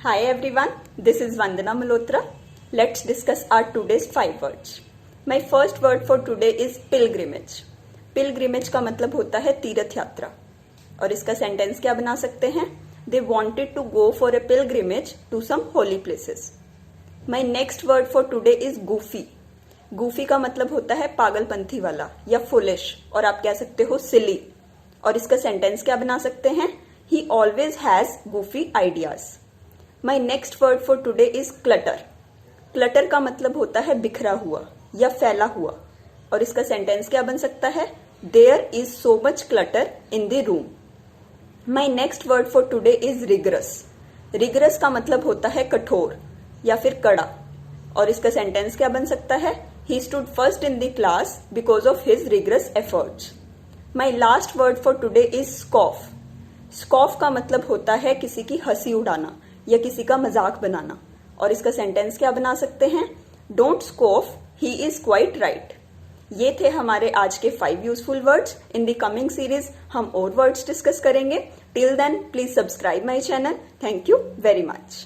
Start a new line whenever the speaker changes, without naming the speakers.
Hi everyone, this is Vandana Malhotra. Let's discuss our today's 5 words. My first word for today is pilgrimage. Pilgrimage का मतलब होता है तीर्थ यात्रा और इसका सेंटेंस क्या बना सकते हैं? They wanted to go for a pilgrimage to some holy places. My next word for today is goofy. Goofy का मतलब होता है पागलपंथी वाला या foolish और आप कह सकते हो silly और इसका सेंटेंस क्या बना सकते हैं? He always has goofy ideas. My next word for today is clutter. Clutter का मतलब होता है बिखरा हुआ या फैला हुआ और इसका सेंटेंस क्या बन सकता है? There is so much clutter in the room. My next word for today is rigorous. Rigorous का मतलब होता है कठोर या फिर कड़ा और इसका सेंटेंस क्या बन सकता है? He stood first in the class because of his rigorous efforts. My last word for today is scoff. Scoff का मतलब होता है किसी की हंसी उड़ाना या किसी का मजाक बनाना और इसका सेंटेंस क्या बना सकते हैं? Don't scoff, he is quite right. ये थे हमारे आज के 5 useful words. In the coming series हम और वर्ड्स डिस्कस करेंगे. Till then please subscribe my channel. Thank you very much.